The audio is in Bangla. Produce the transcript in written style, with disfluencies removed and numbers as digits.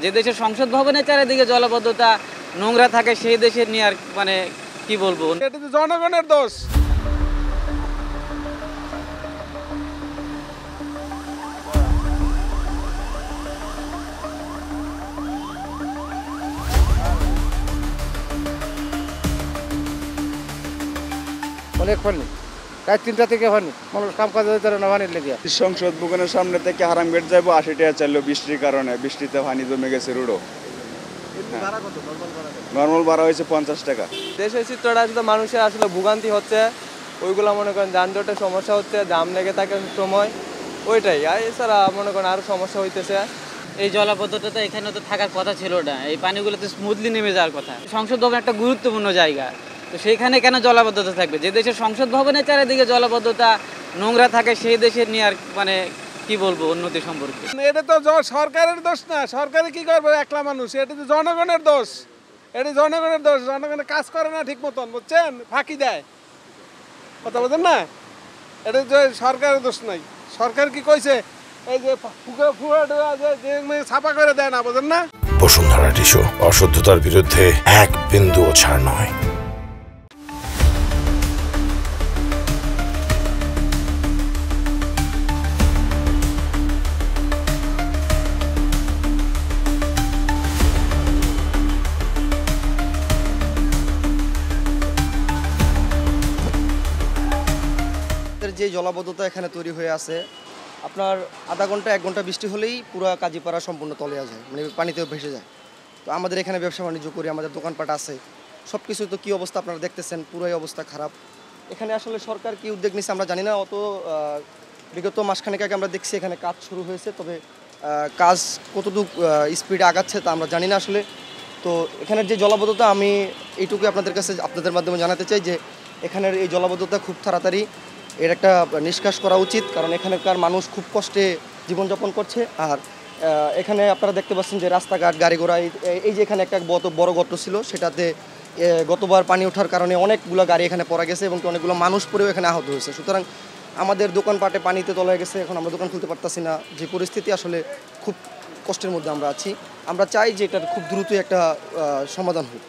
যে দেশের সংসদ ভবনের চারিদিকে জলাবদ্ধতা নোংরা থাকে সেই দেশের নিয়ে আর মানে কি বলবো, এটা তো জনগণের দোষ। অনেক পানি, রাত 3টা থেকে পানি, মানুষ কাম কাজ হইতে না পানির লেগে। সংসদ ভবনের সামনে থেকে হারামগেট যাবো 80 টাকা চাইলো বৃষ্টির কারণে, বৃষ্টিতে পানি জমে গেছে রোডও। নর্মাল ভাড়া হয়েছে 50 টাকা। দেশের চিত্রটা আসলে মানুষের আসলে ভোগান্তি হচ্ছে, ওইগুলো মনে করেন যানজটের সমস্যা হচ্ছে, জাম লেগে থাকে সময়, ওইটাই। আর এছাড়া মনে করেন আরও সমস্যা হইতেছে। এই জলাবদ্ধতা এখানে তো থাকার কথা ছিল না, এই পানিগুলো তো স্মুথলি নেমে যাওয়ার কথা। সংসদ ভবন একটা গুরুত্বপূর্ণ জায়গা, তো সেইখানে কেন জলাবদ্ধতা থাকবে? যে দেশের সংসদ ভবনের চারিদিকে জলাবদ্ধতা নোংরা থাকে সেই দেশের নিয়ে আর মানে কি বলবো উন্নতি সম্পর্কে। এটা তো সরকারের দোষ না, সরকারে কি করবে একলা মানুষ, এটা তো জনগণের দোষ। এটা জনগণের দোষ, জনগণের কাজ করে না ঠিক মতন, বুঝছেন, ফাঁকি দেয়, কথা বলছেন না। এটা যে সরকারের দোষ নাই, সরকার কি কইছে এই যে ছাপা করে দেয় না, বুঝেন না। বসুন্ধরা টিস্যু, অশুদ্ধতার বিরুদ্ধে এক বিন্দুও ছাড় নয়। যে জলাবদ্ধতা এখানে তৈরি হয়ে আছে, আপনার আধা ঘন্টা 1 ঘন্টা বৃষ্টি হলেই পুরো কাজীপাড়া সম্পূর্ণ তলিয়ে যায়, মানে পানিতেও ভেসে যায়। তো আমাদের এখানে ব্যবসা বাণিজ্য করি, আমাদের দোকানপাট আছে, সব কিছু তো কী অবস্থা আপনারা দেখতেছেন, পুরোই অবস্থা খারাপ। এখানে আসলে সরকার কি উদ্যোগ নিচ্ছে আমরা জানি না। বিগত মাসখানেক আগে আমরা দেখছি এখানে কাজ শুরু হয়েছে, তবে কাজ কতটুকু স্পিডে আগাচ্ছে তা আমরা জানি না আসলে। তো এখানের যে জলাবদ্ধতা, আমি এইটুকু আপনাদের কাছে আপনাদের মাধ্যমে জানাতে চাই যে এখানের এই জলাবদ্ধতা খুব তাড়াতাড়ি এর একটা নিষ্কাশ করা উচিত, কারণ এখানকার মানুষ খুব কষ্টে জীবনযাপন করছে। আর এখানে আপনারা দেখতে পাচ্ছেন যে রাস্তাঘাট, গাড়ি ঘোড়া, এই যে এখানে একটা বড় গর্ত ছিল, সেটাতে গতবার পানি ওঠার কারণে অনেকগুলো গাড়ি এখানে পড়া গেছে এবং অনেকগুলো মানুষ পড়েও এখানে আহত হয়েছে। সুতরাং আমাদের দোকানপাটে পানিতে তলায় গেছে, এখন আমরা দোকান খুলতে পারতেছি না। যে পরিস্থিতি, আসলে খুব কষ্টের মধ্যে আমরা আছি। আমরা চাই যে এটার খুব দ্রুতই একটা সমাধান হোক।